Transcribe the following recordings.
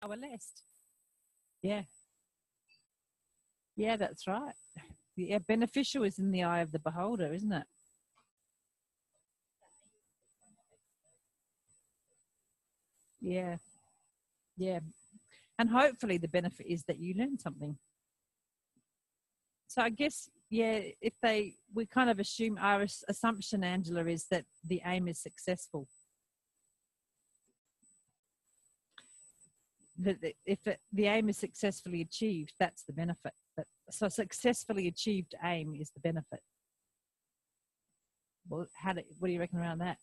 list. Yeah. Yeah, that's right. Yeah, beneficial is in the eye of the beholder, isn't it? Yeah. Yeah. And hopefully the benefit is that you learn something. So I guess, yeah, we kind of assume, our assumption, Angela, is that the aim is successful. That if the aim is successfully achieved, that's the benefit. So successfully achieved aim is the benefit. Well, what do you reckon around that?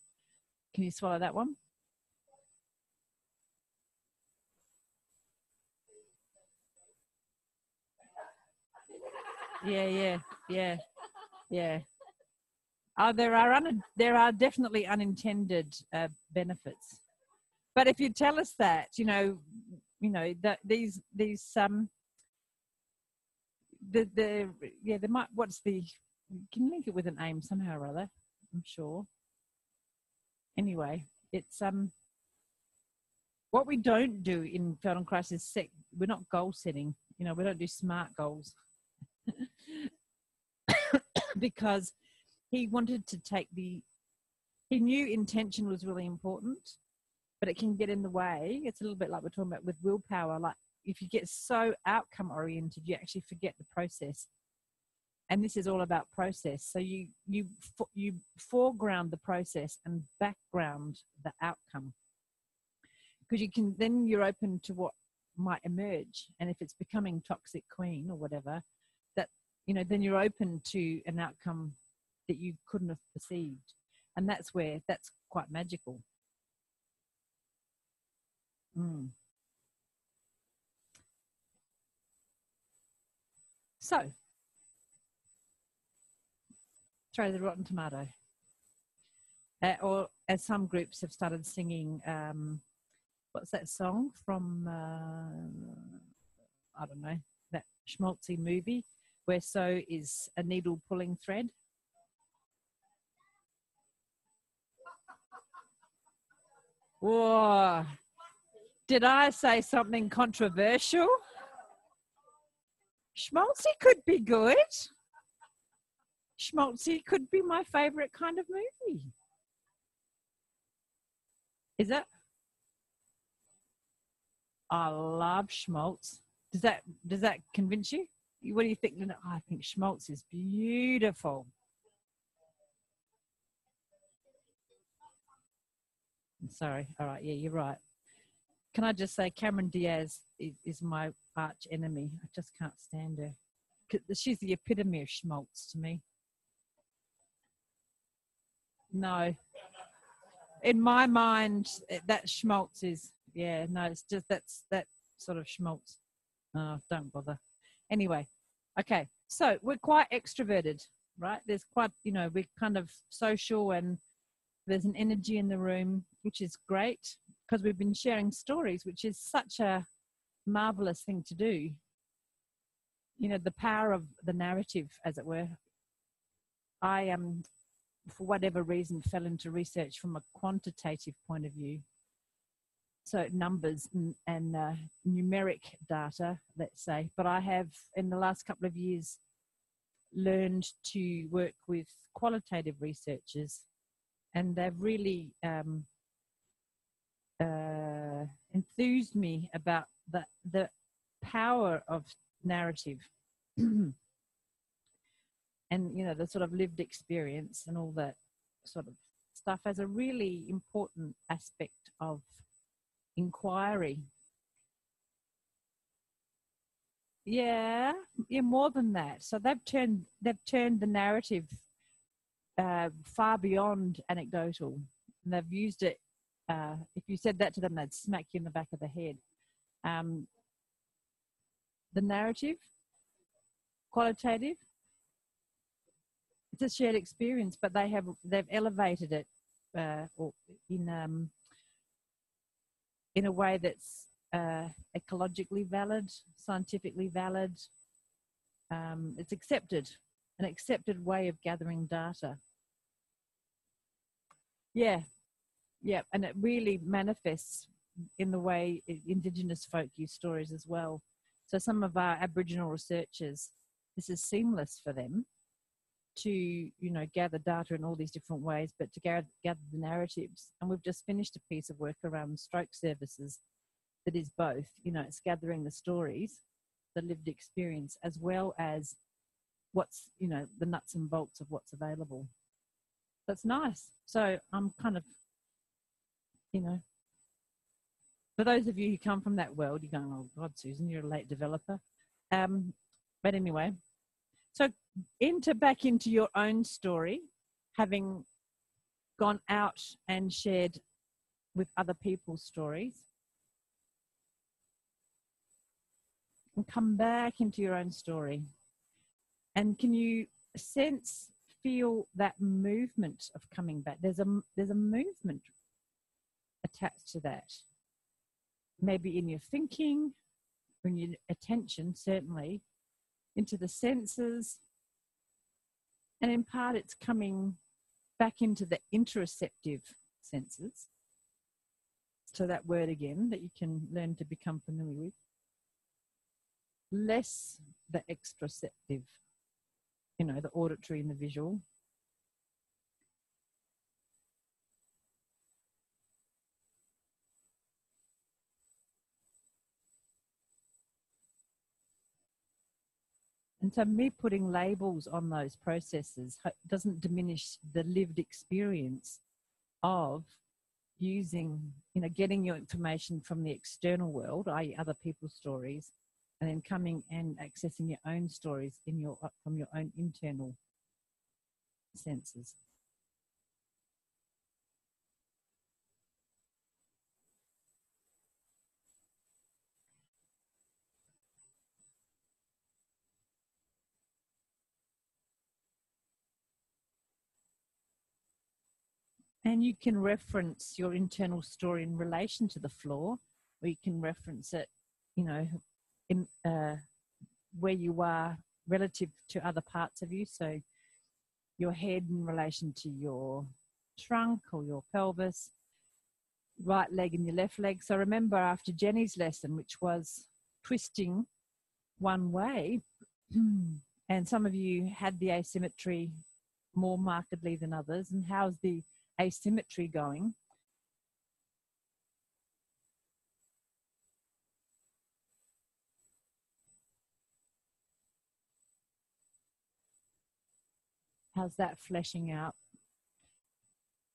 Can you swallow that one? Yeah. Oh, there are definitely unintended benefits. But if you tell us that, that these there might, can you link it with an aim somehow or other? I'm sure. Anyway, it's what we don't do in Felt on Christ is we're not goal setting. We don't do SMART goals. Because he wanted to he knew intention was really important, but it can get in the way. It's a little bit like we're talking about with willpower. Like if you get so outcome oriented, you actually forget the process. And this is all about process. So you foreground the process and background the outcome, because then you're open to what might emerge. And if it's becoming toxic queen or whatever, that then you're open to an outcome that you couldn't have perceived. And that's quite magical. So throw the rotten tomato. Or as some groups have started singing, what's that song from, I don't know, that schmaltzy movie where so is a needle pulling thread. Whoa. Did I say something controversial? Schmaltzy could be good. Schmaltzy could be my favorite kind of movie. Is it? I love schmaltz. Does that convince you? What do you think? Oh, I think schmaltz is beautiful. I'm sorry. All right. Yeah, you're right. Can I just say Cameron Diaz is my arch enemy. I just can't stand her. She's the epitome of schmaltz to me. No. In my mind, that schmaltz is, it's just that sort of schmaltz. Oh, don't bother. Anyway, okay. So we're quite extroverted, right? There's quite, we're kind of social, and there's an energy in the room, which is great because we've been sharing stories, which is such a marvelous thing to do. The power of the narrative, as it were. I for whatever reason, fell into research from a quantitative point of view. So numbers and numeric data, let's say. But I have, in the last couple of years, learned to work with qualitative researchers, and they've really enthused me about the power of narrative. And the sort of lived experience and all that sort of stuff as a really important aspect of inquiry. Yeah, more than that. So they've turned the narrative far beyond anecdotal, and they've used it. If you said that to them, they'd smack you in the back of the head. The narrative, qualitative. It's a shared experience, but they've elevated it in a way that's ecologically valid, scientifically valid. It's an accepted way of gathering data. Yeah, and it really manifests in the way Indigenous folk use stories as well. So some of our Aboriginal researchers, this is seamless for them to, you know, gather data in all these different ways, but to gather the narratives. And we've just finished a piece of work around stroke services that is both, you know, it's gathering the stories, the lived experience, as well as what's, you know, the nuts and bolts of what's available. That's nice. So I'm kind of, you know, for those of you who come from that world, you're going, oh God, Susan, you're a late developer. But anyway, so back into your own story, having gone out and shared with other people's stories, and come back into your own story. And can you feel that movement of coming back? There's a movement attached to that. Maybe in your thinking, bring your attention, certainly, into the senses. And in part, it's coming back into the interoceptive senses. So that word again that you can learn to become familiar with. Less the extraceptive, you know, the auditory and the visual. And so me putting labels on those processes doesn't diminish the lived experience of using, you know, getting your information from the external world, i.e. other people's stories, and then coming and accessing your own stories from your own internal senses. And you can reference your internal story in relation to the floor, or you can reference it, you know, in where you are relative to other parts of you. So your head in relation to your trunk or your pelvis, right leg and your left leg. So remember after Jenny's lesson, which was twisting one way, and some of you had the asymmetry more markedly than others. And how's the asymmetry going? How's that fleshing out?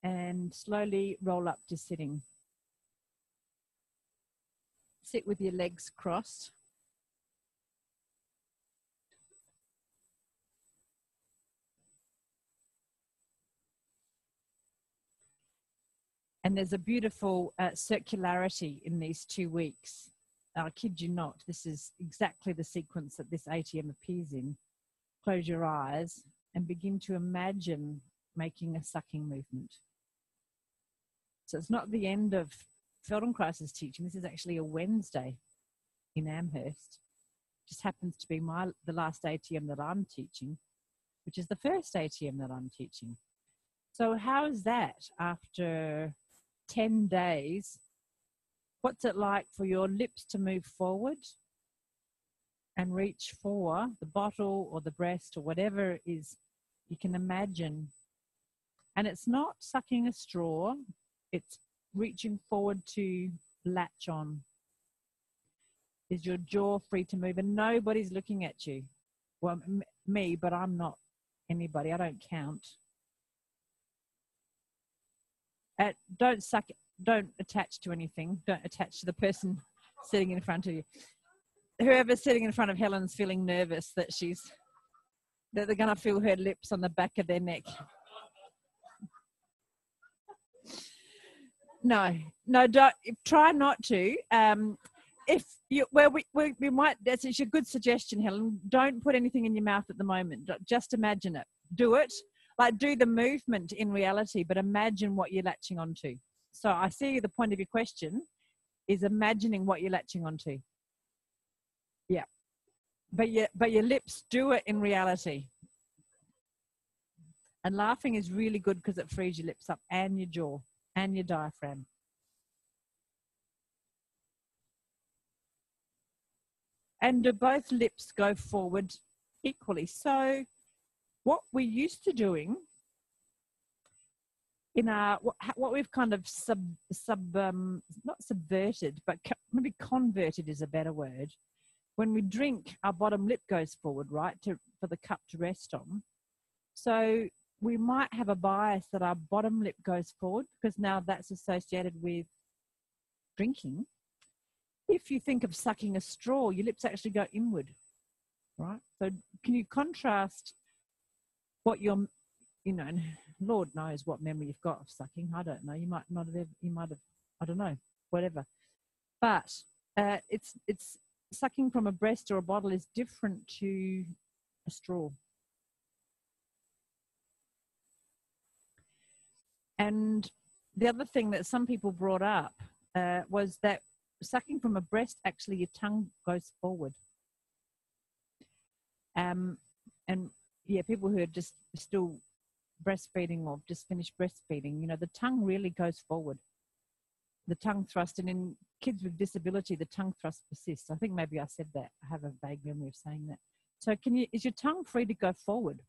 And slowly roll up to sitting. Sit with your legs crossed. And there's a beautiful circularity in these 2 weeks. I kid you not, this is exactly the sequence that this ATM appears in. Close your eyes and begin to imagine making a sucking movement. So it's not the end of Feldenkrais's teaching. This is actually a Wednesday in Amherst. It just happens to be the last ATM that I'm teaching, which is the first ATM that I'm teaching. So how is that after 10 days? What's it like for your lips to move forward and reach for the bottle or the breast or whatever it is you can imagine? And it's not sucking a straw, it's reaching forward to latch on. Is your jaw free to move? And nobody's looking at you. Well, me, but I'm not anybody. I don't count. Don't suck. Don't attach to anything. Don't attach to the person sitting in front of you. Whoever's sitting in front of Helen's feeling nervous that they're going to feel her lips on the back of their neck. No, don't. Try not to. If you, we might. That's a good suggestion, Helen. Don't put anything in your mouth at the moment. Just imagine it. Do it. Like do the movement in reality, but imagine what you're latching onto. So I see the point of your question is imagining what you're latching onto. Yeah, but your lips do it in reality. And laughing is really good because it frees your lips up and your jaw and your diaphragm. And do both lips go forward equally? So what we're used to doing in our, what we've kind of not subverted, but maybe converted is a better word. When we drink, our bottom lip goes forward, right, for the cup to rest on. So we might have a bias that our bottom lip goes forward because now that's associated with drinking. If you think of sucking a straw, your lips actually go inward, right? So can you contrast what you're, and Lord knows what memory you've got of sucking. I don't know. You might not have, I don't know, whatever. But it's sucking from a breast or a bottle is different to a straw. And the other thing that some people brought up was that sucking from a breast, actually your tongue goes forward. And yeah, people who are just still breastfeeding or just finished breastfeeding, the tongue really goes forward. The tongue thrust, and in kids with disability, the tongue thrust persists. I think maybe I said that. I have a vague memory of saying that. So is your tongue free to go forward?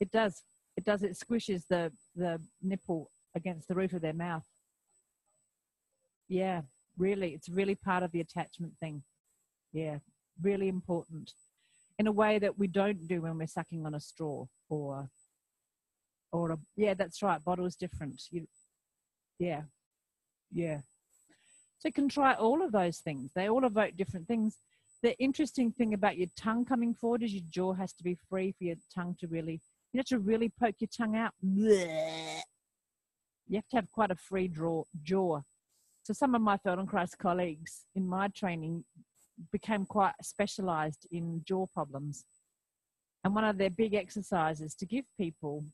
It does. It does. It squishes the nipple against the roof of their mouth. Yeah, really. It's really part of the attachment thing. Yeah, really important. In a way that we don't do when we're sucking on a straw or yeah, that's right. Bottle is different. Yeah. So you can try all of those things. They all evoke different things. The interesting thing about your tongue coming forward is your jaw has to be free for your tongue to really, you have to really poke your tongue out. You have to have quite a free jaw. So some of my Feldenkrais colleagues in my training became quite specialized in jaw problems. And one of their big exercises to give people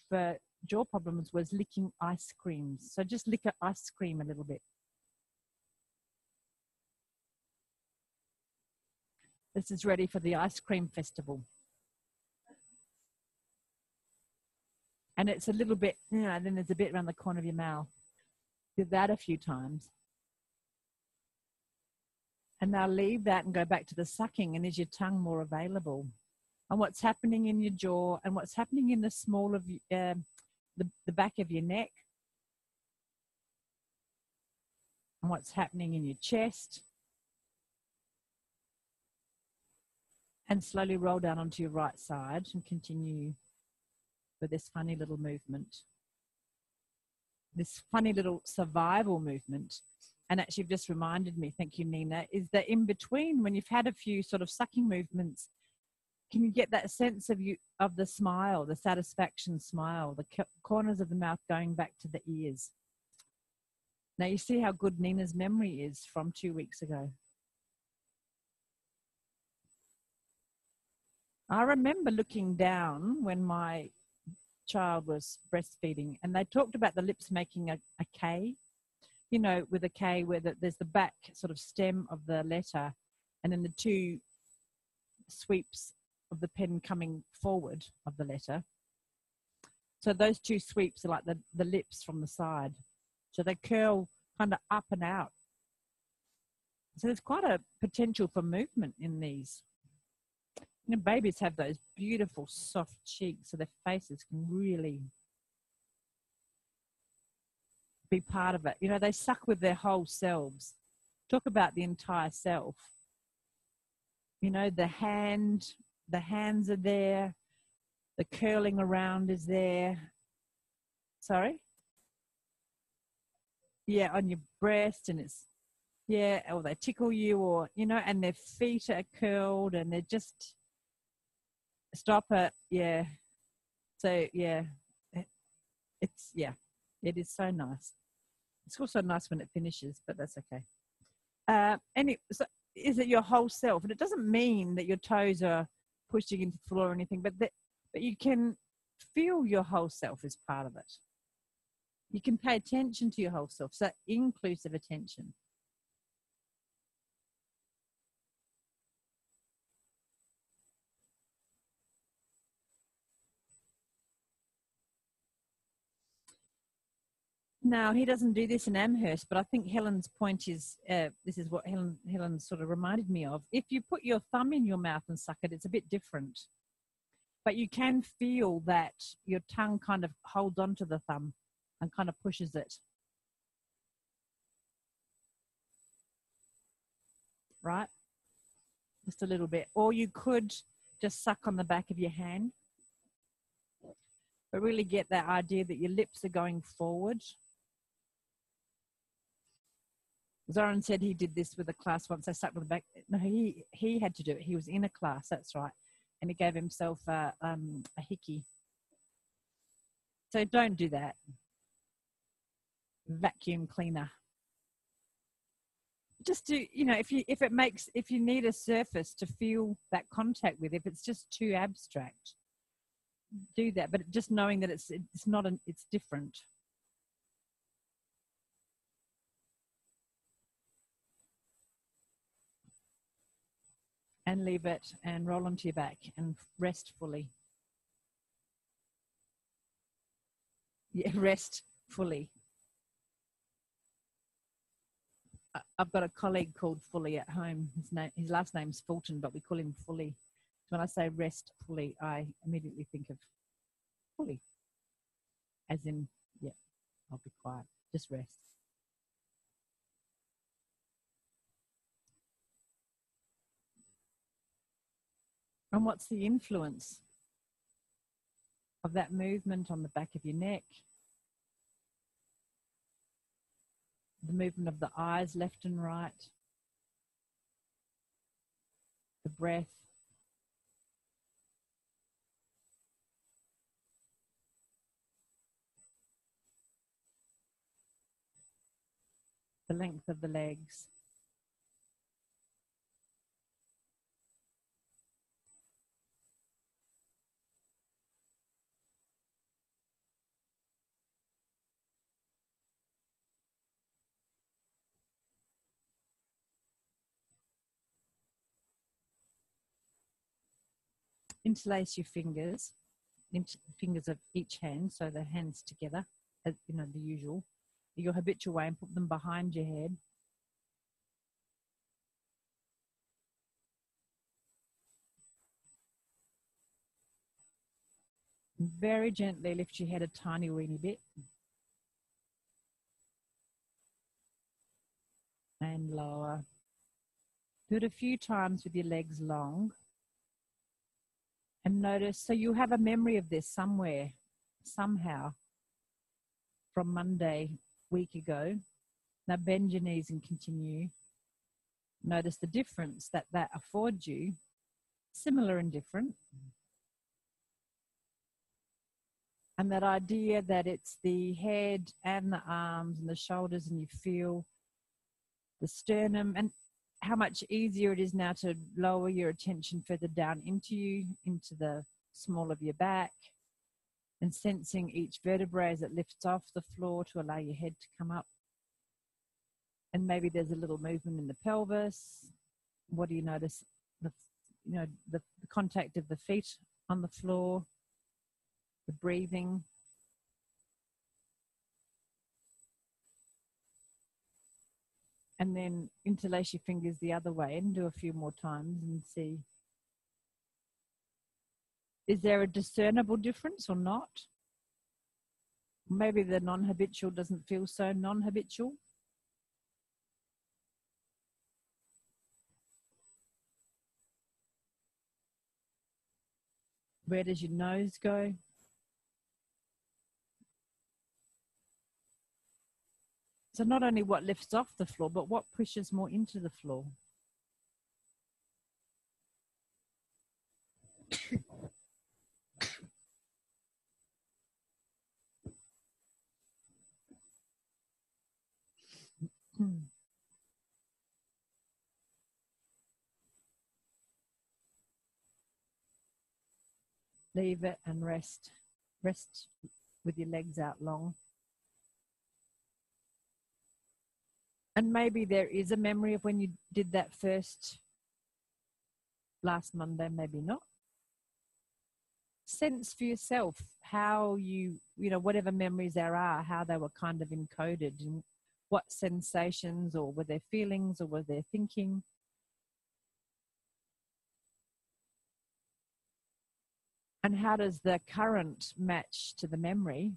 for jaw problems was licking ice creams. So just lick an ice cream a little bit. This is ready for the ice cream festival. And it's a little bit, then there's a bit around the corner of your mouth. Do that a few times. And now leave that and go back to the sucking. And is your tongue more available? And what's happening in your jaw and what's happening in the small of the back of your neck. And what's happening in your chest. And slowly roll down onto your right side and continue with this funny little movement. This funny little survival movement. And actually just reminded me, thank you, Nina, is that in between when you've had a few sort of sucking movements, can you get that sense of the smile, the satisfaction smile, the corners of the mouth going back to the ears? Now you see how good Nina's memory is from 2 weeks ago. I remember looking down when my child was breastfeeding and they talked about the lips making a K, with a K where there's the back sort of stem of the letter and then the two sweeps of the pen coming forward of the letter. So those two sweeps are like the lips from the side. So they curl kind of up and out. So there's quite a potential for movement in these. Babies have those beautiful soft cheeks, so their faces can really be part of it. They suck with their whole selves. Talk about the entire self. The hands are there. The curling around is there. Sorry? Yeah, on your breast, and it's, yeah, or they tickle you, or, and their feet are curled and they're just, stop it. Yeah. So, yeah, it's, yeah, it is so nice. It's also nice when it finishes, but that's okay. So is it your whole self? And it doesn't mean that your toes are pushing into the floor or anything, but you can feel your whole self as part of it. You can pay attention to your whole self, so inclusive attention. No, he doesn't do this in Amherst, but I think Helen's point is, this is what Helen sort of reminded me of. If you put your thumb in your mouth and suck it, it's a bit different. But you can feel that your tongue kind of holds onto the thumb and kind of pushes it. Right? Just a little bit. Or you could just suck on the back of your hand. But really get that idea that your lips are going forward. Zoran said he did this with a class once. They stuck with the back. No, he had to do it. He was in a class, that's right. And he gave himself a hickey. So don't do that. Vacuum cleaner. Just do, you know, if you need a surface to feel that contact with, if it's just too abstract, do that. But just knowing that it's different. And leave it and roll onto your back and rest fully. Yeah, rest fully. I've got a colleague called Fully at home. His last name's Fulton, but we call him Fully. So when I say rest fully, I immediately think of fully. As in, yeah, I'll be quiet. Just rest. And what's the influence of that movement on the back of your neck? The movement of the eyes left and right. The breath. The length of the legs. Interlace your fingers, fingers of each hand, so the hands together, as you know, the usual, your habitual way, and put them behind your head. Very gently lift your head a tiny weeny bit. And lower. Do it a few times with your legs long. And notice, so you have a memory of this somewhere, somehow, from Monday, week ago. Now bend your knees and continue. Notice the difference that affords you, similar and different. And that idea that it's the head and the arms and the shoulders, and you feel the sternum, and how much easier it is now to lower your attention further down into the small of your back, and sensing each vertebrae as it lifts off the floor to allow your head to come up. And maybe there's a little movement in the pelvis. What do you notice? The contact of the feet on the floor, the breathing. And then interlace your fingers the other way and do a few more times and see. Is there a discernible difference or not? Maybe the non-habitual doesn't feel so non-habitual. Where does your nose go? So not only what lifts off the floor, but what pushes more into the floor. Leave it and rest. Rest with your legs out long. And maybe there is a memory of when you did that first last Monday, maybe not. sense for yourself how you know, whatever memories there are, how they were kind of encoded, and what sensations, or were there feelings, or were there thinking. And how does the current match to the memory?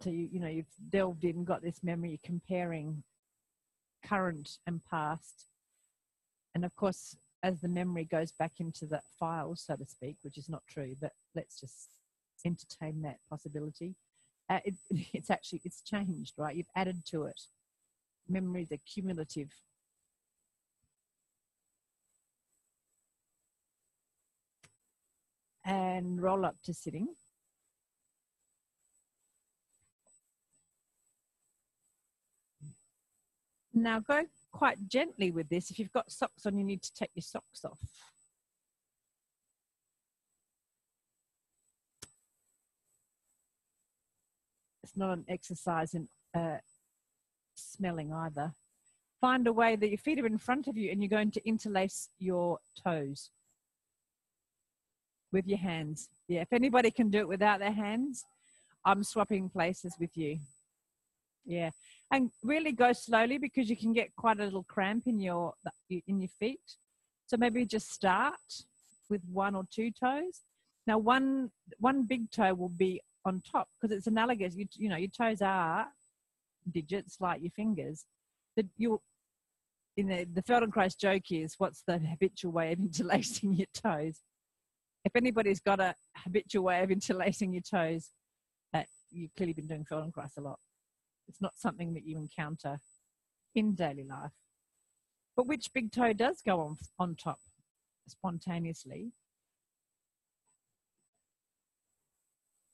So you know, you've delved in, got this memory, you're comparing current and past. And of course, as the memory goes back into the file, so to speak, which is not true, but let's just entertain that possibility. It's changed, right? You've added to it. Memories are cumulative. And roll up to sitting. Now go quite gently with this. If you've got socks on, you need to take your socks off. It's not an exercise in smelling either. Find a way that your feet are in front of you and you're going to interlace your toes with your hands. Yeah, if anybody can do it without their hands, I'm swapping places with you. Yeah, and really go slowly, because you can get quite a little cramp in your feet. So maybe just start with 1 or 2 toes. Now one big toe will be on top, because it's analogous. You know, your toes are digits like your fingers. The Feldenkrais joke is, what's the habitual way of interlacing your toes? If anybody's got a habitual way of interlacing your toes, you've clearly been doing Feldenkrais a lot. It's not something that you encounter in daily life. But which big toe does go on top spontaneously?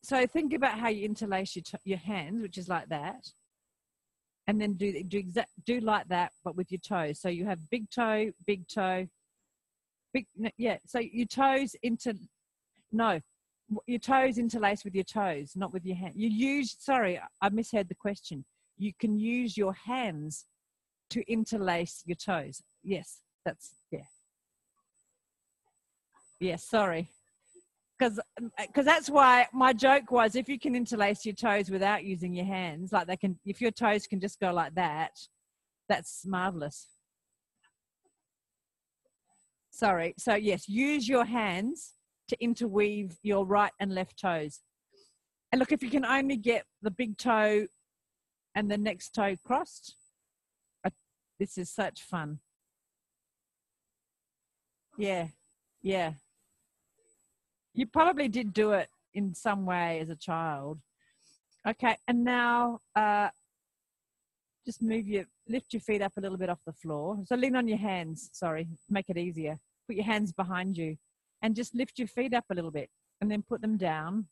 So think about how you interlace your hands, which is like that. And then do like that, but with your toes. So you have big toe, yeah. So your toes your toes interlace with your toes, not with your hand. Sorry, I misheard the question. You can use your hands to interlace your toes. Yes, yeah. Yes, sorry. Because that's why my joke was, if you can interlace your toes without using your hands, like if your toes can just go like that, that's marvelous. Sorry. So yes, use your hands to interweave your right and left toes. And look, if you can only get the big toe and the next toe crossed, this is such fun. Yeah, yeah. You probably did do it in some way as a child. Okay, and now just lift your feet up a little bit off the floor. So lean on your hands, sorry, make it easier. Put your hands behind you and just lift your feet up a little bit, and then put them down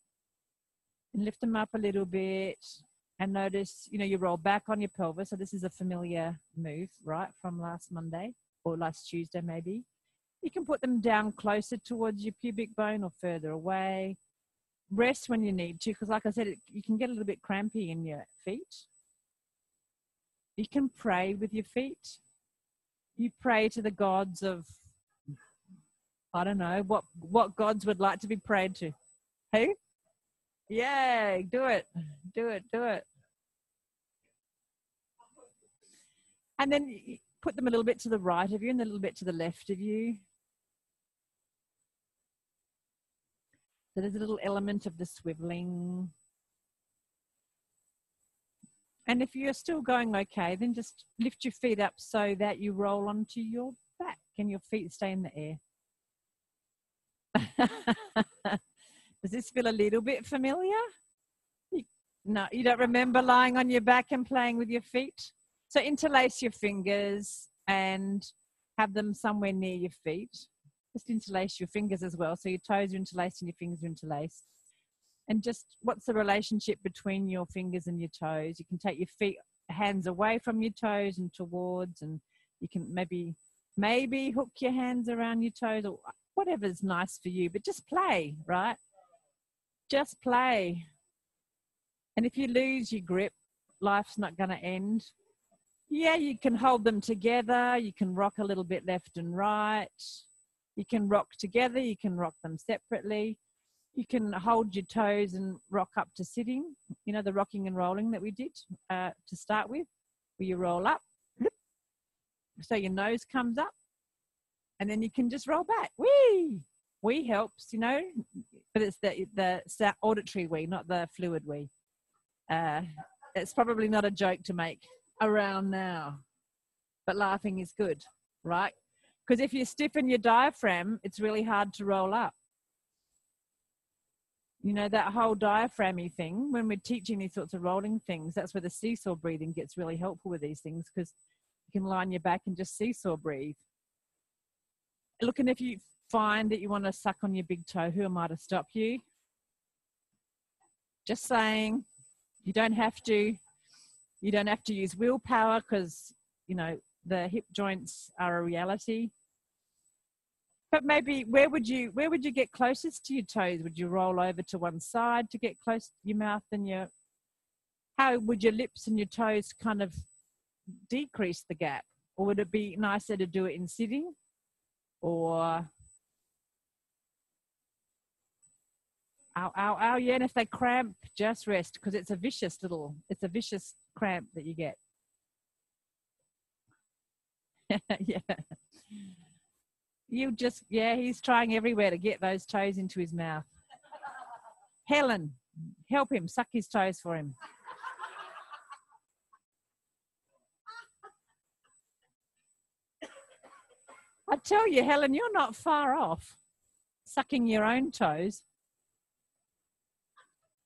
and lift them up a little bit, and notice, you roll back on your pelvis. So this is a familiar move, right, from last Monday or last Tuesday maybe. You can put them down closer towards your pubic bone or further away. Rest when you need to, because like I said, you can get a little bit crampy in your feet. You can pray with your feet. You pray to the gods of, I don't know, what gods would like to be prayed to. Who? Yay, do it. Do it. And then put them a little bit to the right of you and a little bit to the left of you. So there's a little element of the swiveling. And if you're still going okay, then just lift your feet up so that you roll onto your back and your feet stay in the air. Does this feel a little bit familiar? No, you don't remember lying on your back and playing with your feet? So interlace your fingers and have them somewhere near your feet. Just interlace your fingers as well. So your toes are interlaced and your fingers are interlaced. And just, what's the relationship between your fingers and your toes? You can take your hands away from your toes and towards, and you can maybe hook your hands around your toes, or whatever's nice for you, but just play, right? Just play. And if you lose your grip, life's not going to end. Yeah, you can hold them together. You can rock a little bit left and right. You can rock together, you can rock them separately. You can hold your toes and rock up to sitting, you know, the rocking and rolling that we did to start with, where you roll up, so your nose comes up, and then you can just roll back. Wee! Wee helps, you know, but it's the auditory wee, not the fluid wee. It's probably not a joke to make around now, but laughing is good, right? Because if you stiffen your diaphragm, it's really hard to roll up. You know, that whole diaphragmy thing, when we're teaching these sorts of rolling things, that's where the seesaw breathing gets really helpful with these things, because you can line your back and just seesaw breathe. Look, and if you find that you want to suck on your big toe, who am I to stop you? Just saying, you don't have to. You don't have to use willpower, because, you know, the hip joints are a reality. But maybe where would you get closest to your toes? Would you roll over to one side to get close to your mouth and your, how would your lips and your toes kind of decrease the gap? Or would it be nicer to do it in sitting? Or, ow, ow, ow, yeah, and if they cramp, just rest, because it's a vicious cramp that you get. Yeah. You just, yeah, he's trying everywhere to get those toes into his mouth. Helen, help him, suck his toes for him. I tell you, Helen, you're not far off sucking your own toes.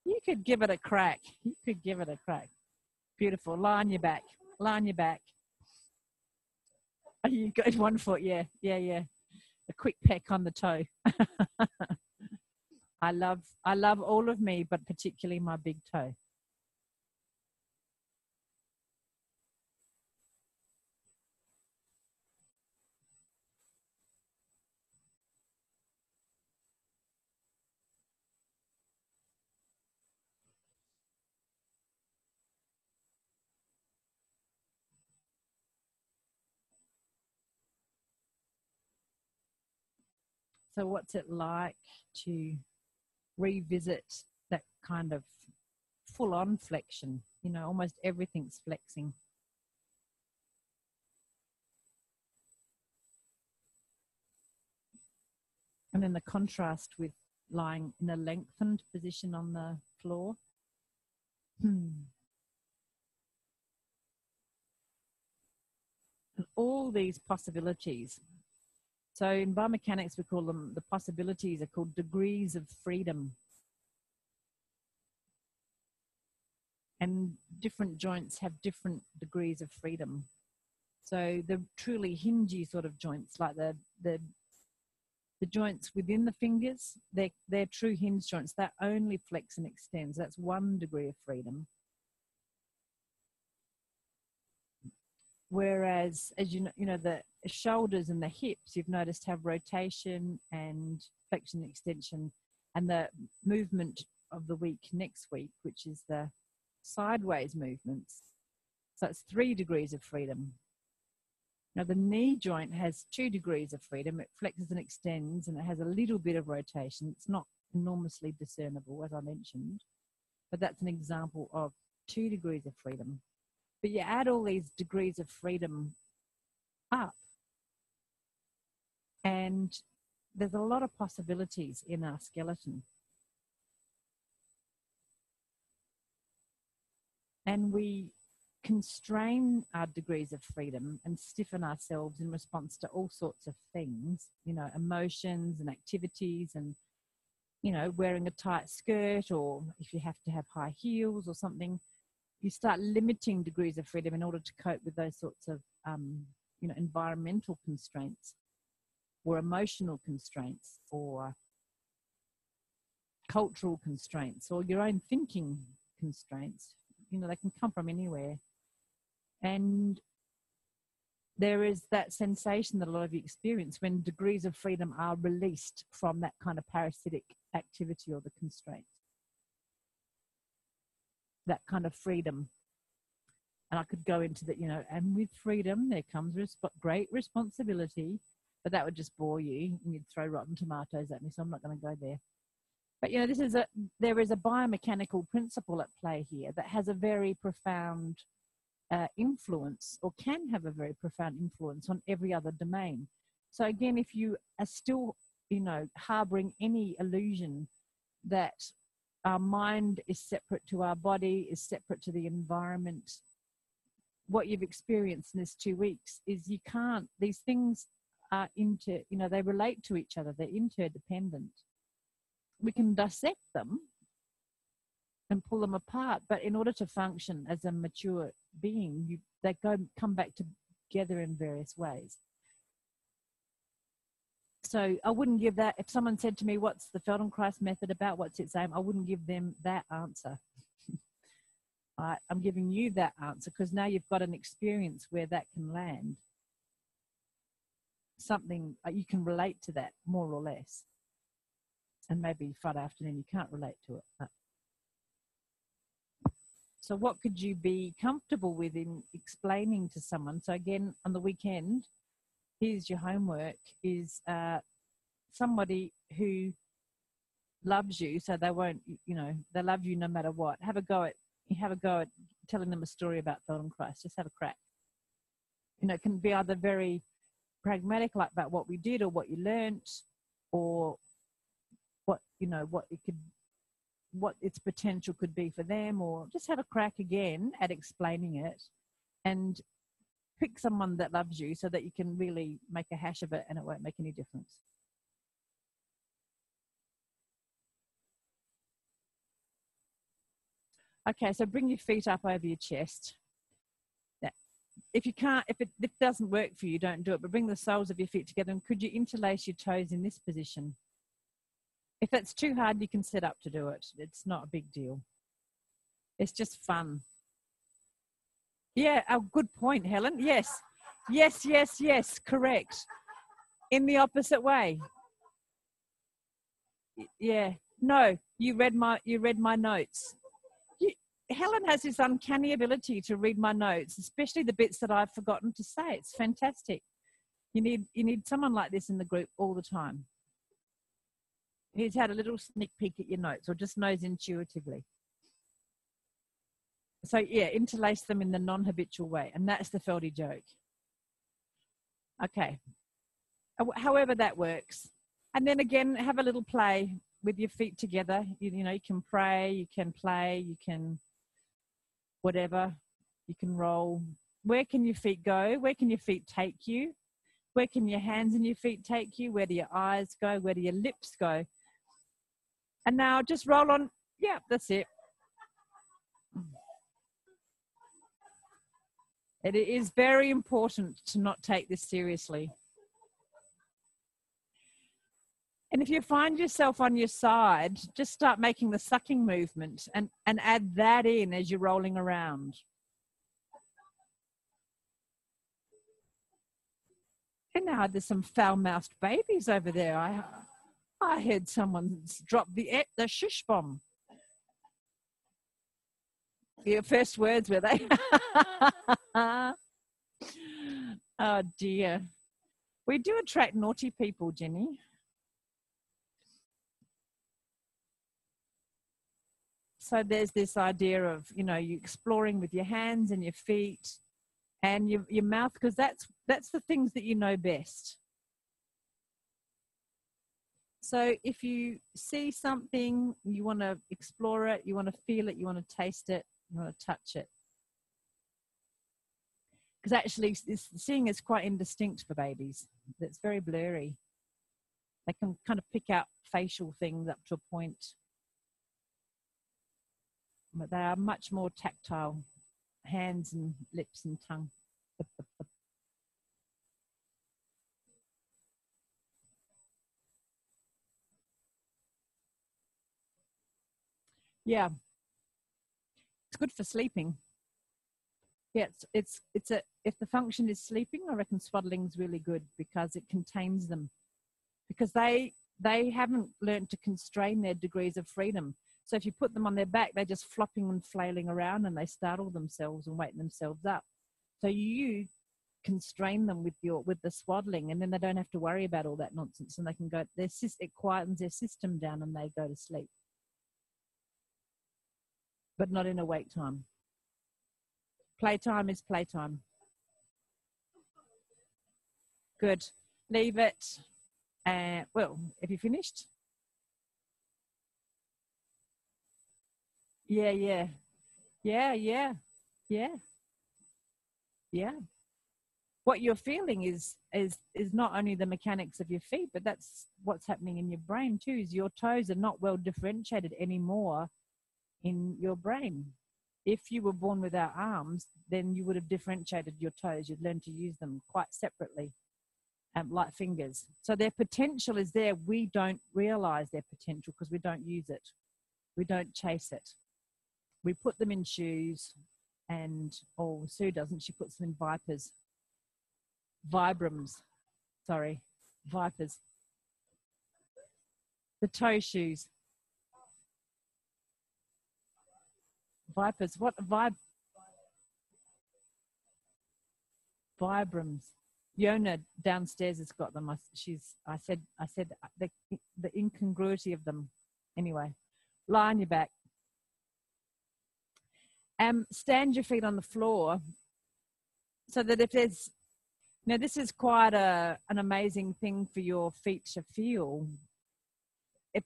You could give it a crack. You could give it a crack. Beautiful. Lie on your back. Lie on your back. Oh, you got 1 foot, yeah. A quick peck on the toe. I love all of me, but particularly my big toe. So what's it like to revisit that kind of full-on flexion? You know, almost everything's flexing. And then the contrast with lying in a lengthened position on the floor. And all these possibilities. So in biomechanics, we call them, the possibilities are called degrees of freedom. And different joints have different degrees of freedom. So the truly hingy sort of joints, like the joints within the fingers, they're true hinge joints. That only flex and extends. That's 1 degree of freedom. Whereas, as you know, the shoulders and the hips, you've noticed, have rotation and flexion and extension, and the movement of the week next week, which is the sideways movements. So it's 3 degrees of freedom. Now the knee joint has 2 degrees of freedom. It flexes and extends, and it has a little bit of rotation. It's not enormously discernible, as I mentioned, but that's an example of 2 degrees of freedom. But you add all these degrees of freedom up, and there's a lot of possibilities in our skeleton. And we constrain our degrees of freedom and stiffen ourselves in response to all sorts of things, you know, emotions and activities, and, you know, wearing a tight skirt, or if you have to have high heels or something, you start limiting degrees of freedom in order to cope with those sorts of, you know, environmental constraints or emotional constraints or cultural constraints or your own thinking constraints. You know, they can come from anywhere. And there is that sensation that a lot of you experience when degrees of freedom are released from that kind of parasitic activity or the constraint. That kind of freedom. And I could go into that, you know, and with freedom there comes great responsibility, but that would just bore you and you'd throw rotten tomatoes at me, so I'm not going to go there. But, you know, there is a biomechanical principle at play here that has a very profound influence, or can have a very profound influence on every other domain. So again, if you are still, you know, harboring any illusion that our mind is separate to our body, is separate to the environment, what you've experienced in this 2 weeks is you can't, these things are they relate to each other, they're interdependent. We can dissect them and pull them apart, but in order to function as a mature being, they come back together in various ways. So I wouldn't give that, if someone said to me, what's the Feldenkrais method about, what's its aim, I wouldn't give them that answer. I'm giving you that answer because now you've got an experience where that can land. Something you can relate to that more or less. And maybe Friday afternoon you can't relate to it. So what could you be comfortable with in explaining to someone? So again, on the weekend, here's your homework, is somebody who loves you, so they won't, they love you no matter what. Have a go at telling them a story about Feldenkrais. Just have a crack. It can be either very pragmatic, like about what we did or what you learnt, or what its potential could be for them, or just have a crack again at explaining it, and pick someone that loves you so that you can really make a hash of it and it won't make any difference. Okay, so bring your feet up over your chest. Now, if it doesn't work for you, don't do it, but bring the soles of your feet together, and could you interlace your toes in this position? If that's too hard, you can sit up to do it. It's not a big deal. It's just fun. Yeah, a good point, Helen. Yes, yes, yes, yes, correct. In the opposite way. Yeah, no, you read my notes. Helen has this uncanny ability to read my notes, especially the bits that I've forgotten to say. It's fantastic. You need someone like this in the group all the time. He's had a little sneak peek at your notes, or just knows intuitively. So yeah, interlace them in the non-habitual way, and that's the Feldy joke. Okay, however that works. And then again, have a little play with your feet together. You can pray, you can play, you can whatever, you can roll. Where can your feet go? Where can your feet take you? Where can your hands and your feet take you? Where do your eyes go? Where do your lips go? And now just roll on. Yeah, that's it. It is very important to not take this seriously. And if you find yourself on your side, just start making the sucking movement and add that in as you're rolling around. And now there's some foul-mouthed babies over there. I heard someone drop the shush bomb. Your first words, were they? Oh dear. We do attract naughty people, Jenny. So there's this idea of, you exploring with your hands and your feet and your mouth, because that's the things that you know best. So if you see something, you want to explore it, you want to feel it, you want to taste it, you want to touch it. Because actually seeing is quite indistinct for babies. It's very blurry. They can kind of pick out facial things up to a point. But they are much more tactile, hands and lips and tongue. Yeah, it's good for sleeping. Yeah, if the function is sleeping, I reckon swaddling's really good because it contains them, because they haven't learned to constrain their degrees of freedom. So if you put them on their back, they're just flopping and flailing around and they startle themselves and wake themselves up. So you constrain them with the swaddling, and then they don't have to worry about all that nonsense, and they can go. It quietens their system down, and they go to sleep, but not in awake time. Playtime is playtime. Good. Leave it. Well, have you finished? Yeah, yeah, yeah, yeah, yeah, yeah. What you're feeling is not only the mechanics of your feet, but that's what's happening in your brain too. Is your toes are not well differentiated anymore in your brain. If you were born without arms, then you would have differentiated your toes. You'd learn to use them quite separately, like fingers. So their potential is there. We don't realize their potential because we don't use it. We don't chase it. We put them in shoes, and Sue doesn't. She puts them in Vibrams. Sorry, Vipers. The toe shoes. Vipers. What Vibrams. Yona downstairs has got them. I said the incongruity of them. Anyway, lie on your back. Stand your feet on the floor, so that if there's, this is quite an amazing thing for your feet to feel. If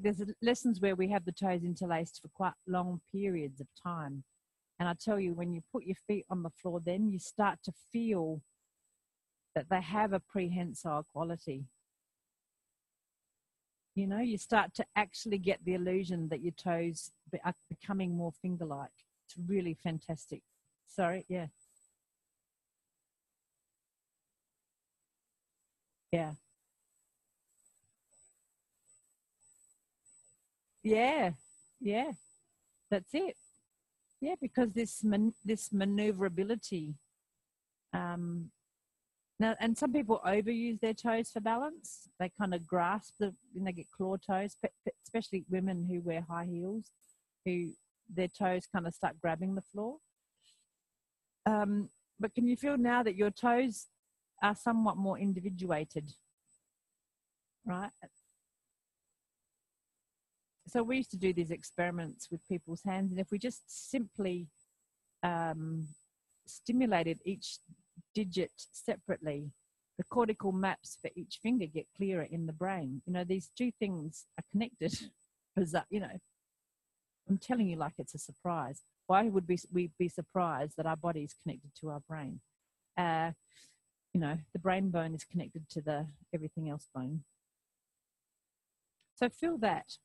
there's lessons where we have the toes interlaced for quite long periods of time, and I tell you, when you put your feet on the floor, then you start to feel that they have a prehensile quality. You start to actually get the illusion that your toes are becoming more finger-like. It's really fantastic. Sorry, yeah. Yeah. Yeah. Yeah. That's it. Yeah, because this maneuverability. Now, and some people overuse their toes for balance. They kind of grasp they get claw toes, especially women who wear high heels, who their toes kind of start grabbing the floor. But can you feel now that your toes are somewhat more individuated, right? So we used to do these experiments with people's hands, and if we just simply stimulated each digit separately, the cortical maps for each finger get clearer in the brain. These two things are connected. I'm telling you like it's a surprise. Why would we be surprised that our body is connected to our brain? The brain bone is connected to the everything else bone. So feel that.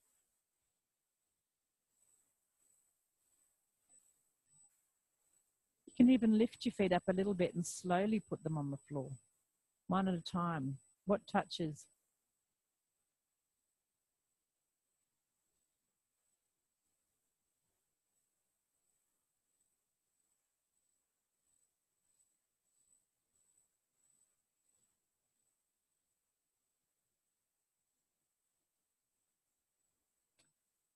You can even lift your feet up a little bit and slowly put them on the floor, one at a time. What touches?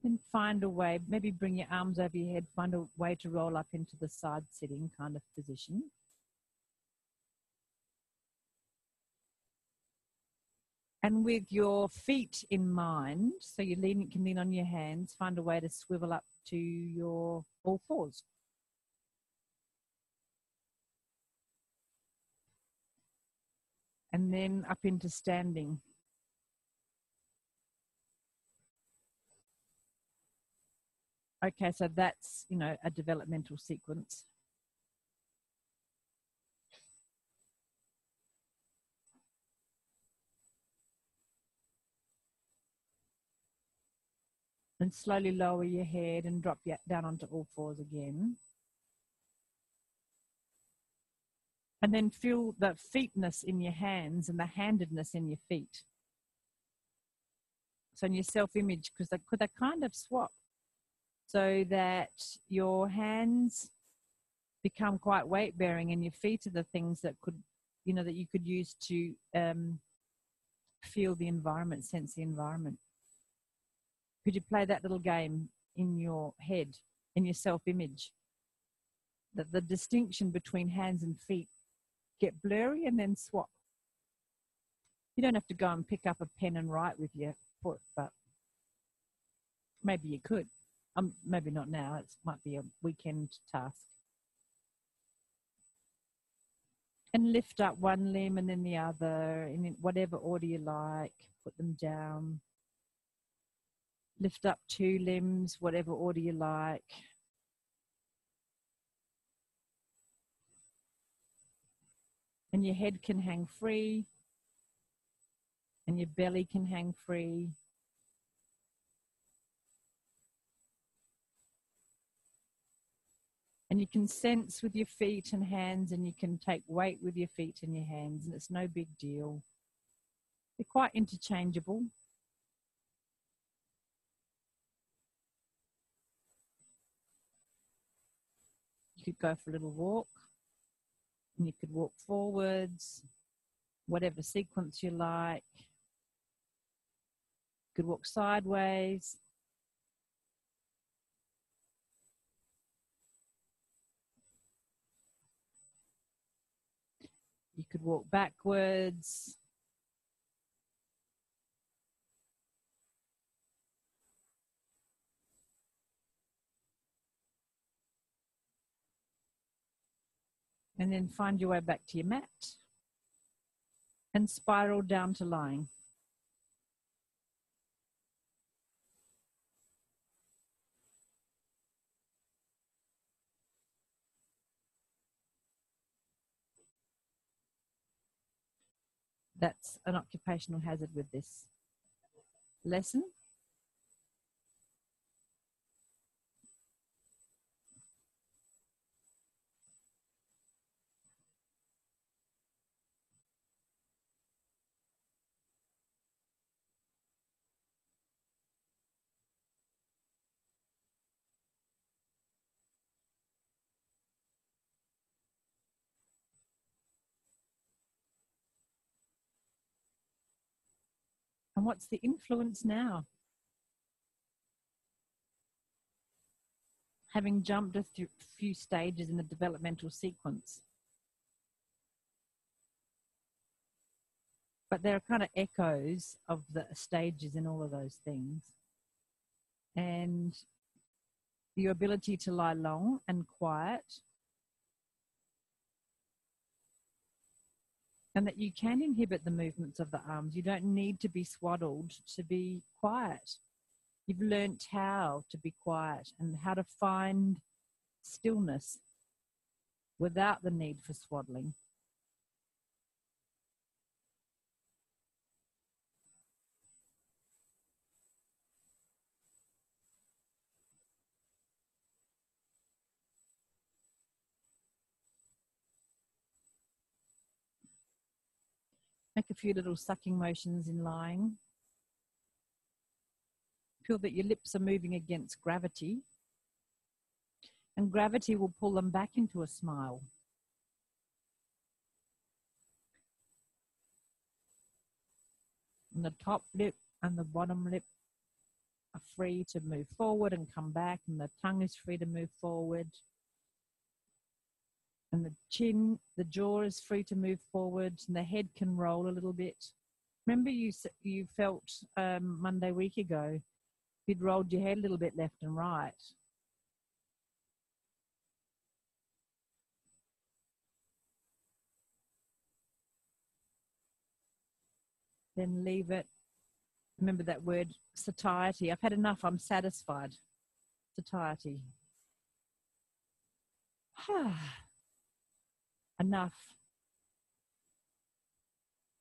Then find a way, maybe bring your arms over your head, find a way to roll up into the side sitting kind of position. And with your feet in mind, so you can lean on your hands, find a way to swivel up to your all fours. And then up into standing. Okay, so that's, a developmental sequence. And slowly lower your head and drop down onto all fours again. And then feel the feetness in your hands and the handedness in your feet. So in your self-image, because they kind of swap, so that your hands become quite weight-bearing and your feet are the things that could, that you could use to feel the environment, sense the environment. Could you play that little game in your head, in your self-image? That the distinction between hands and feet get blurry and then swap. You don't have to go and pick up a pen and write with your foot, but maybe you could. Maybe not now. It might be a weekend task. And lift up one limb and then the other, in whatever order you like. Put them down. Lift up two limbs, whatever order you like. And your head can hang free. And your belly can hang free. And you can sense with your feet and hands, and you can take weight with your feet and your hands, and it's no big deal. They're quite interchangeable. You could go for a little walk, and you could walk forwards, whatever sequence you like. You could walk sideways. You could walk backwards. And then find your way back to your mat and spiral down to lying. That's an occupational hazard with this lesson. And what's the influence now? Having jumped a few stages in the developmental sequence. But there are kind of echoes of the stages in all of those things. And your ability to lie long and quiet. And that you can inhibit the movements of the arms. You don't need to be swaddled to be quiet. You've learnt how to be quiet and how to find stillness without the need for swaddling. Make a few little sucking motions in lying. Feel that your lips are moving against gravity, and gravity will pull them back into a smile. And the top lip and the bottom lip are free to move forward and come back, and the tongue is free to move forward. And the chin, the jaw is free to move forward, and the head can roll a little bit. Remember you felt Monday week ago, you'd rolled your head a little bit left and right. Then leave it. Remember that word, satiety. I've had enough, I'm satisfied. Satiety. Enough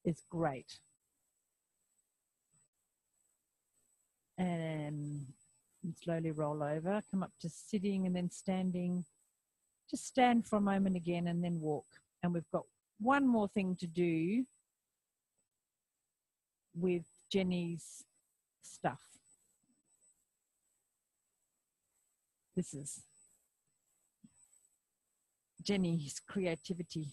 is great. And slowly roll over, come up to sitting and then standing. Just stand for a moment again and then walk. And we've got one more thing to do with Jenny's stuff. This is Jenny's creativity.